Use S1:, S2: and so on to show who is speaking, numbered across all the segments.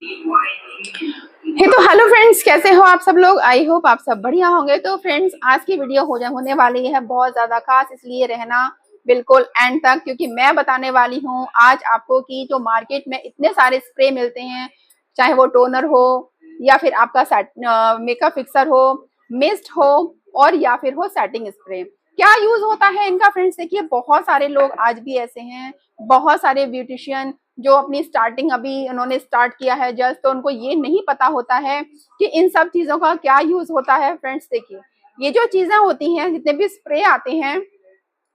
S1: हे तो hello friends, कैसे हो आप सब लोग। आई होप आप सब बढ़िया होंगे। तो फ्रेंड्स, आज की वीडियो होने वाली है बहुत ज्यादा खास, इसलिए रहना बिल्कुल एंड तक, क्योंकि मैं बताने वाली हूँ आज आपको कि जो मार्केट में इतने सारे स्प्रे मिलते हैं, चाहे वो टोनर हो या फिर आपका मेकअप फिक्सर हो, मिस्ट हो और या फिर हो सेटिंग स्प्रे, क्या यूज होता है इनका। फ्रेंड्स देखिए, बहुत सारे लोग आज भी ऐसे हैं, बहुत सारे ब्यूटिशियन जो अपनी स्टार्टिंग अभी उन्होंने स्टार्ट किया है जस्ट, तो उनको ये नहीं पता होता है कि इन सब चीजों का क्या यूज होता है। फ्रेंड्स देखिए, ये जो चीजें होती हैं, जितने भी स्प्रे आते हैं,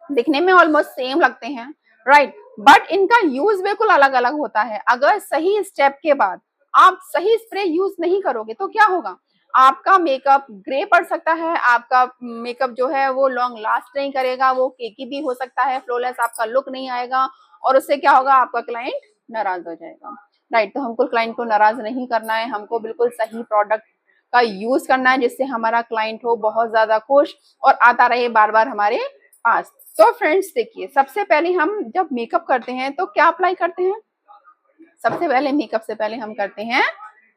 S1: दिखने में ऑलमोस्ट सेम लगते हैं, राइट, बट इनका यूज बिल्कुल अलग अलग होता है। अगर सही स्टेप के बाद आप सही स्प्रे यूज नहीं करोगे तो क्या होगा, आपका मेकअप ग्रे पड़ सकता है, आपका मेकअप जो है वो लॉन्ग लास्ट नहीं करेगा, वो केकी भी हो सकता है, फ्लॉलेस आपका लुक नहीं आएगा, और उससे क्या होगा, आपका क्लाइंट नाराज हो जाएगा, राइट। तो हमको क्लाइंट को नाराज नहीं करना है, हमको बिल्कुल सही प्रोडक्ट का यूज करना है, जिससे हमारा क्लाइंट हो बहुत ज्यादा खुश और आता रहे बार बार हमारे पास। तो फ्रेंड्स देखिए, सबसे पहले हम जब मेकअप करते हैं तो क्या अप्लाई करते हैं। सबसे पहले मेकअप से पहले हम करते हैं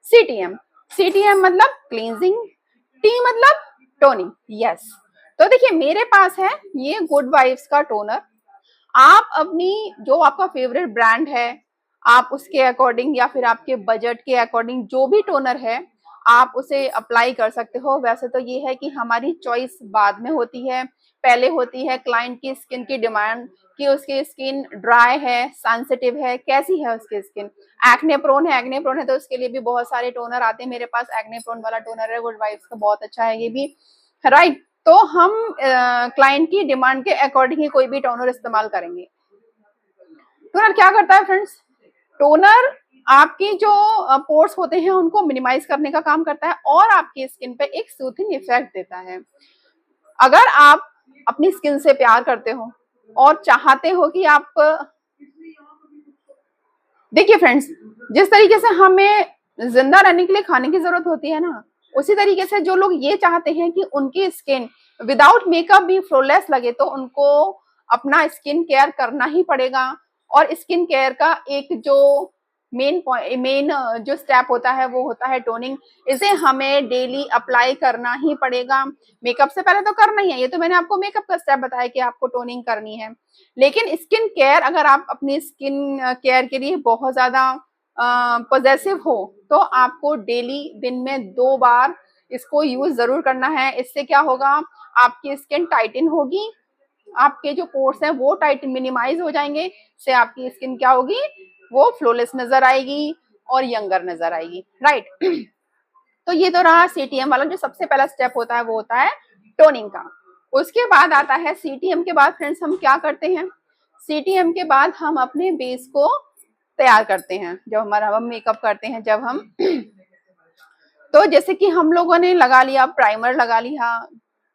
S1: सीटीएम। सीटीएम मतलब क्लींजिंग, टी मतलब टोनिंग, यस। तो देखिए, मेरे पास है ये गुड वाइब्स का टोनर। आप अपनी जो आपका फेवरेट ब्रांड है, आप उसके अकॉर्डिंग या फिर आपके बजट के अकॉर्डिंग जो भी टोनर है, आप उसे अप्लाई कर सकते हो। वैसे तो ये है कि हमारी चॉइस बाद में होती है, पहले होती है क्लाइंट की स्किन की डिमांड कि उसकी स्किन ड्राई है, सेंसिटिव है, कैसी है उसकी स्किन, एक्ने प्रोन है, एक्ने प्रोन है तो उसके लिए भी बहुत सारे टोनर आते हैं। मेरे पास एक्ने प्रोन वाला टोनर है, गुड वाइब्स का, बहुत अच्छा है ये भी, राइट। तो हम क्लाइंट की डिमांड के अकॉर्डिंग ही कोई भी टोनर इस्तेमाल करेंगे। टोनर क्या करता है फ्रेंड्स, टोनर आपकी जो पोर्स होते हैं उनको मिनिमाइज करने का काम करता है और आपकी स्किन पे एक सूथिंग इफेक्ट देता है। अगर आप अपनी स्किन से प्यार करते हो और चाहते हो कि आप, देखिए फ्रेंड्स, जिस तरीके से हमें जिंदा रहने के लिए खाने की जरूरत होती है ना, उसी तरीके से जो लोग ये चाहते हैं कि उनकी स्किन विदाउट मेकअप भी फ्लॉलेस लगे, तो उनको अपना स्किन केयर करना ही पड़ेगा। और स्किन केयर का एक जो मेन जो स्टेप होता है वो होता है टोनिंग। इसे हमें डेली अप्लाई करना ही पड़ेगा। मेकअप से पहले तो करना ही है, ये तो मैंने आपको मेकअप का स्टेप बताया कि आपको टोनिंग करनी है, लेकिन स्किन केयर, अगर आप अपनी स्किन केयर के लिए बहुत ज्यादा पॉजेसिव हो तो आपको डेली दिन में 2 बार इसको यूज जरूर करना है। इससे क्या होगा, आपकी स्किन टाइटन होगी, आपके जो पोर्स हैं वो टाइटन मिनिमाइज हो जाएंगे, इससे आपकी स्किन क्या होगी, वो फ्लोलेस नजर आएगी और यंगर नजर आएगी, राइट। तो ये तो रहा सीटीएम वाला, जो सबसे पहला स्टेप होता है वो होता है टोनिंग का। उसके बाद आता है सीटीएम के बाद फ्रेंड्स हम क्या करते हैं, सीटीएम के बाद हम अपने बेस को तैयार करते हैं। जब हमारा हम मेकअप करते हैं, जब हम तो जैसे कि हम लोगों ने लगा लिया, प्राइमर लगा लिया,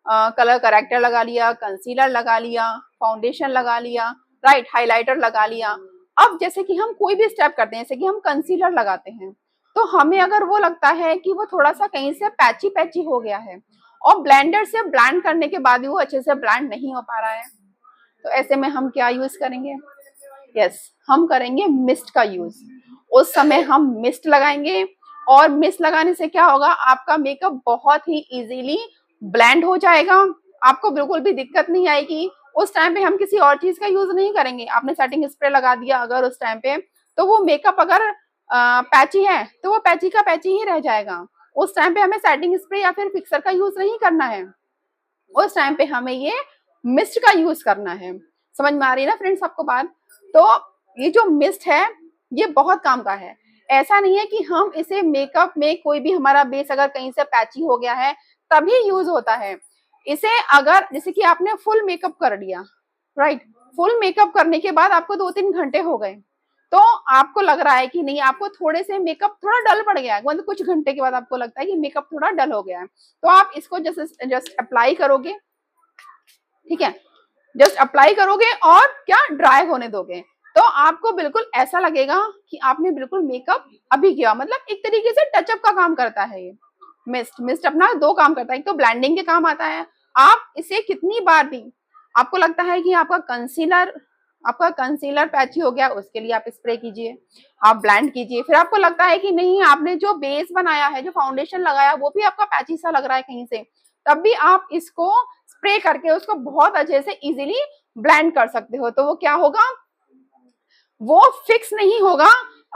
S1: कलर करेक्टर लगा लिया, कंसीलर लगा लिया, फाउंडेशन लगा लिया, राइट, हाइलाइटर लगा लिया। अब जैसे कि हम कोई भी स्टेप करते हैं, जैसे कि हम कंसीलर लगाते हैं, तो हमें अगर वो लगता है कि वो थोड़ा सा कहीं से पैची पैची हो गया है और ब्लेंडर से ब्लेंड करने के बाद भी वो अच्छे से ब्लेंड नहीं हो पा रहा है, तो ऐसे में हम क्या यूज करेंगे, यस, हम करेंगे मिस्ट का यूज। उस समय हम मिस्ट लगाएंगे और मिस्ट लगाने से क्या होगा, आपका मेकअप बहुत ही इजीली ब्लेंड हो जाएगा, आपको बिल्कुल भी दिक्कत नहीं आएगी। उस टाइम पे हम किसी और चीज का यूज नहीं करेंगे। आपने सेटिंग स्प्रे लगा दिया अगर उस टाइम पे, तो वो मेकअप अगर पैची है तो वो पैची का पैची ही रह जाएगा। उस टाइम पे हमें सेटिंग स्प्रे या फिर फिक्सर का यूज नहीं करना है, उस टाइम पे हमें ये मिस्ट का यूज करना है। समझ में आ रही है ना फ्रेंड्स आपको बात। तो ये जो मिस्ट है ये बहुत काम का है। ऐसा नहीं है कि हम इसे मेकअप में, कोई भी हमारा बेस अगर कहीं से पैची हो गया है तभी यूज होता है। इसे अगर जैसे कि आपने फुल मेकअप कर लिया, राइट, फुल मेकअप करने के बाद आपको 2-3 घंटे हो गए, तो आपको लग रहा है कि नहीं, आपको थोड़े से मेकअप थोड़ा डल पड़ गया है, मतलब कुछ घंटे के बाद आपको लगता है कि मेकअप थोड़ा डल हो गया है, तो आप इसको जस्ट अप्लाई करोगे, ठीक है, जस्ट अप्लाई करोगे और क्या, ड्राई होने दोगे, तो आपको बिल्कुल ऐसा लगेगा कि आपने बिल्कुल मेकअप अभी किया। मतलब एक तरीके से टचअप का काम करता है ये मिस्ट। मिस्ट अपना 2 काम करता है, एक तो ब्लेंडिंग के काम आता है। आप इसे कितनी बार भी आपको लगता है कि आपका कंसीलर आपका कंसीलर पैची हो गया, उसके लिए आप स्प्रे कीजिए, आप ब्लेंड कीजिए। फिर आपको लगता है कि नहीं, आपने जो बेस बनाया है, जो फाउंडेशन लगाया, वो भी आपका पैची सा लग रहा है कहीं से, तब भी आप इसको स्प्रे करके उसको बहुत अच्छे से इजीली ब्लेंड कर सकते हो। तो वो क्या होगा, वो फिक्स नहीं होगा।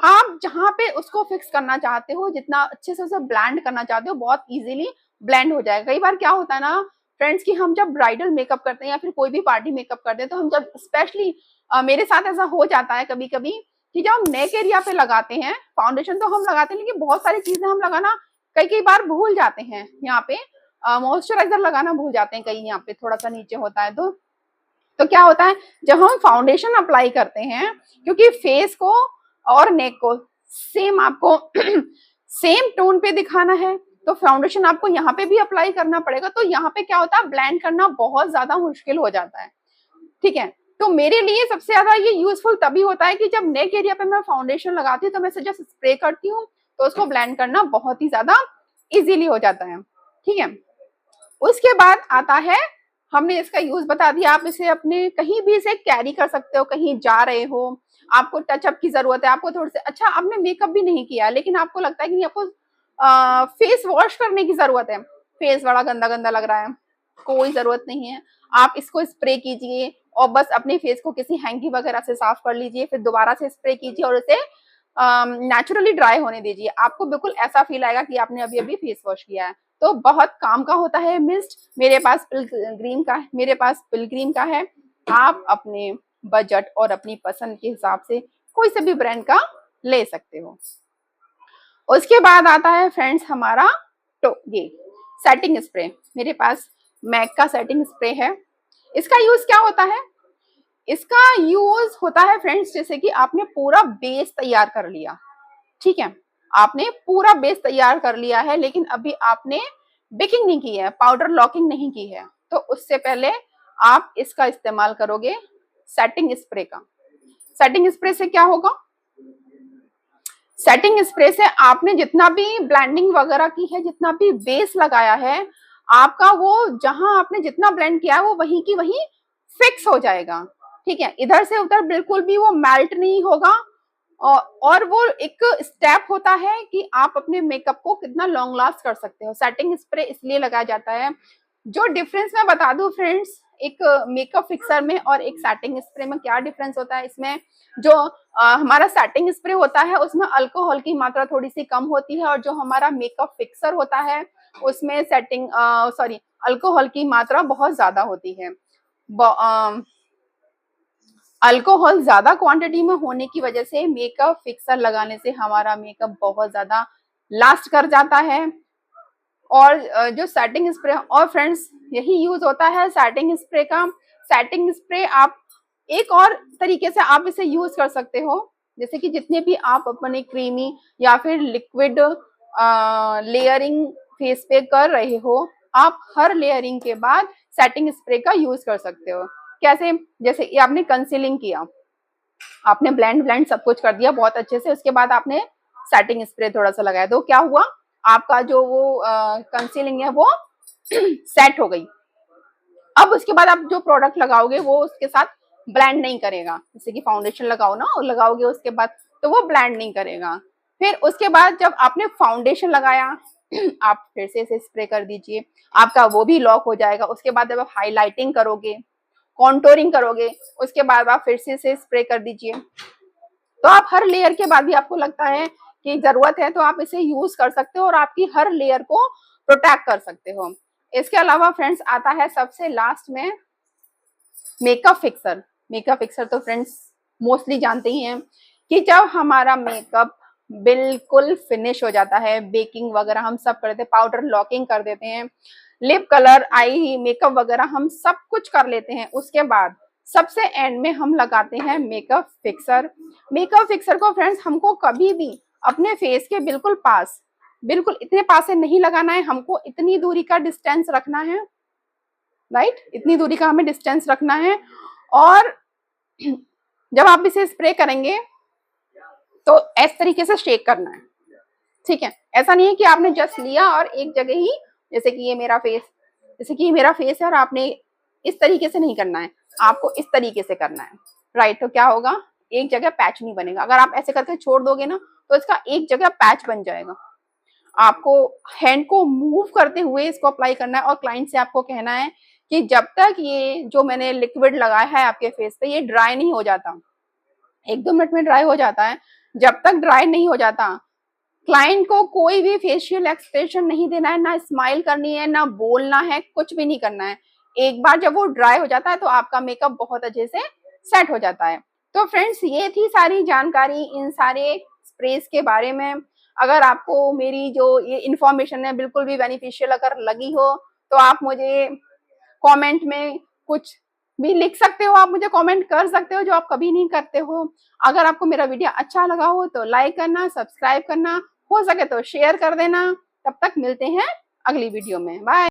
S1: आप जहां पे उसको फिक्स करना चाहते हो, जितना अच्छे से उसे ब्लेंड करना चाहते हो, बहुत इजीली ब्लेंड हो जाएगा। कई बार क्या होता है ना फ्रेंड्स, कि हम जब ब्राइडल मेकअप करते हैं या फिर कोई भी पार्टी मेकअप करते हैं, तो हम जब स्पेशली मेरे साथ ऐसा हो जाता है कभी कभी, कि जब हम नेक एरिया पे लगाते हैं फाउंडेशन, तो हम लगाते हैं, लेकिन बहुत सारी चीजें हम लगाना कई कई बार भूल जाते हैं। यहाँ पे मॉइस्चराइजर लगाना भूल जाते हैं कहीं, यहाँ पे थोड़ा सा नीचे होता है। तो क्या होता है, जब हम फाउंडेशन अप्लाई करते हैं, क्योंकि फेस को और नेक को सेम आपको सेम टोन पे दिखाना है, तो फाउंडेशन आपको यहाँ पे भी अप्लाई करना पड़ेगा। तो यहाँ पे क्या होता है, ब्लेंड करना बहुत ज्यादा मुश्किल हो जाता है। ठीक है, तो मेरे लिए सबसे ज्यादा ये यूजफुल तभी होता है कि जब नेक एरिया पे मैं फाउंडेशन लगाती हूँ, तो मैं जस्ट स्प्रे करती हूँ, तो उसको ब्लेंड करना बहुत ही ज्यादा इजीली हो जाता है। ठीक है, उसके बाद आता है, हमने इसका यूज बता दिया, आप इसे अपने कहीं भी इसे कैरी कर सकते हो, कहीं जा रहे हो, आपको टचअप की जरूरत है, आपको थोड़े से, अच्छा आपने मेकअप भी नहीं किया लेकिन आपको लगता है कि नहीं, आपको फेस वॉश करने की जरूरत है, फेस बड़ा गंदा गंदा लग रहा है, कोई जरूरत नहीं है, आप इसको स्प्रे कीजिए और बस अपने फेस को किसी हैंकी वगैरह से साफ कर लीजिए, फिर दोबारा से स्प्रे कीजिए और उसे नेचुरली ड्राई होने दीजिए। आपको बिल्कुल ऐसा फील आएगा कि आपने अभी अभी फेस वॉश किया है। तो बहुत काम का होता है मिस्ट, मेरे पास पिलग्रीम का है। आप अपने बजट और अपनी पसंद के हिसाब से कोई से भी ब्रांड का ले सकते हो। उसके बाद आता है फ्रेंड्स हमारा तो ये सेटिंग स्प्रे, मेरे पास मैक का सेटिंग स्प्रे है। इसका यूज क्या होता है, इसका यूज होता है फ्रेंड्स, जैसे कि आपने पूरा बेस तैयार कर लिया, ठीक है, आपने पूरा बेस तैयार कर लिया है, लेकिन अभी आपने बेकिंग नहीं की है, पाउडर लॉकिंग नहीं की है, तो उससे पहले आप इसका इस्तेमाल करोगे सेटिंग स्प्रे का। सेटिंग स्प्रे से क्या होगा, सेटिंग स्प्रे से आपने जितना भी ब्लेंडिंग वगैरह की है, जितना भी बेस लगाया है, आपका वो जहां आपने जितना ब्लेंड किया है वो वहीं की वहीं फिक्स हो जाएगा। ठीक है, इधर से उधर बिल्कुल भी वो मेल्ट नहीं होगा। और वो एक स्टेप होता है कि आप अपने मेकअप को कितना लॉन्ग लास्ट कर सकते हो। सेटिंग स्प्रे इसलिए लगाया जाता है, जो डिफरेंस मैं बता दूं फ्रेंड्स, एक मेकअप फिक्सर में और एक सेटिंग स्प्रे में क्या डिफरेंस होता है। इसमें जो हमारा सेटिंग स्प्रे होता है उसमें अल्कोहल की मात्रा थोड़ी सी कम होती है, और जो हमारा मेकअप फिक्सर होता है उसमें अल्कोहल की मात्रा बहुत ज्यादा होती है। अल्कोहल ज्यादा क्वांटिटी में होने की वजह से मेकअप फिक्सर लगाने से हमारा मेकअप बहुत ज्यादा लास्ट कर जाता है। और जो सेटिंग स्प्रे, और फ्रेंड्स यही यूज होता है सेटिंग स्प्रे का। सेटिंग स्प्रे आप एक और तरीके से आप इसे यूज कर सकते हो, जैसे कि जितने भी आप अपने क्रीमी या फिर लिक्विड लेयरिंग फेस पे कर रहे हो, आप हर लेयरिंग के बाद सेटिंग स्प्रे का यूज कर सकते हो। कैसे, जैसे ये आपने कंसीलिंग किया, आपने ब्लेंड सब कुछ कर दिया बहुत अच्छे से, उसके बाद आपने सेटिंग स्प्रे थोड़ा सा लगाया, तो क्या हुआ, आपका जो वो कंसीलिंग है वो सेट हो गई। अब उसके बाद आप जो प्रोडक्ट लगाओगे वो उसके साथ ब्लेंड नहीं करेगा, जैसे कि फाउंडेशन लगाओ ना, और लगाओगे उसके बाद, तो वो ब्लेंड नहीं करेगा। फिर उसके बाद जब आपने फाउंडेशन लगाया आप फिर से इसे स्प्रे कर दीजिए, आपका वो भी लॉक हो जाएगा। उसके बाद जब आप हाईलाइटिंग करोगे, कॉन्टोरिंग करोगे, उसके बाद आप फिर से इसे स्प्रे कर दीजिए। तो आप हर लेयर के बाद भी आपको लगता है कि जरूरत है तो आप इसे यूज कर सकते हो और आपकी हर लेयर को प्रोटेक्ट कर सकते हो। इसके अलावा फ्रेंड्स आता है सबसे लास्ट में मेकअप फिक्सर। मेकअप फिक्सर तो फ्रेंड्स मोस्टली जानते ही हैं कि जब हमारा मेकअप बिल्कुल फिनिश हो जाता है, बेकिंग वगैरह हम सब कर देते हैं, पाउडर लॉकिंग कर देते हैं, लिप कलर, आई मेकअप वगैरह हम सब कुछ कर लेते हैं, उसके बाद सबसे एंड में हम लगाते हैं मेकअप फिक्सर। मेकअप फिक्सर को फ्रेंड्स हमको कभी भी अपने फेस के बिल्कुल पास, बिल्कुल इतने पास से नहीं लगाना है, हमको इतनी दूरी का डिस्टेंस रखना है, राइट, इतनी दूरी का हमें डिस्टेंस रखना है। और जब आप इसे स्प्रे करेंगे तो इस तरीके से शेक करना है, ठीक है, ऐसा नहीं है कि आपने जस्ट लिया और एक जगह ही, जैसे कि ये मेरा फेस है और आपने इस तरीके से नहीं करना है, आपको इस तरीके से करना है, राइट, तो क्या होगा, एक जगह पैच नहीं बनेगा। अगर आप ऐसे करके छोड़ दोगे ना तो इसका एक जगह पैच बन जाएगा। आपको हैंड को मूव करते हुए इसको अप्लाई करना है और क्लाइंट से आपको कहना है कि जब तक ये जो मैंने लिक्विड लगाया है आपके फेस पे ये ड्राई नहीं हो जाता, 1-2 मिनट में ड्राई हो जाता है, जब तक ड्राई नहीं हो जाता क्लाइंट को कोई भी फेशियल एक्सप्रेशन नहीं देना है, ना स्माइल करनी है, ना बोलना है, कुछ भी नहीं करना है। एक बार जब वो ड्राई हो जाता है तो आपका मेकअप बहुत अच्छे से सेट हो जाता है। तो फ्रेंड्स ये थी सारी जानकारी इन सारे स्प्रेज के बारे में। अगर आपको मेरी जो ये इन्फॉर्मेशन है बिल्कुल भी बेनिफिशियल अगर लगी हो तो आप मुझे कमेंट में कुछ भी लिख सकते हो, आप मुझे कमेंट कर सकते हो जो आप कभी नहीं करते हो। अगर आपको मेरा वीडियो अच्छा लगा हो तो लाइक करना, सब्सक्राइब करना, हो सके तो शेयर कर देना। तब तक मिलते हैं अगली वीडियो में। बाय।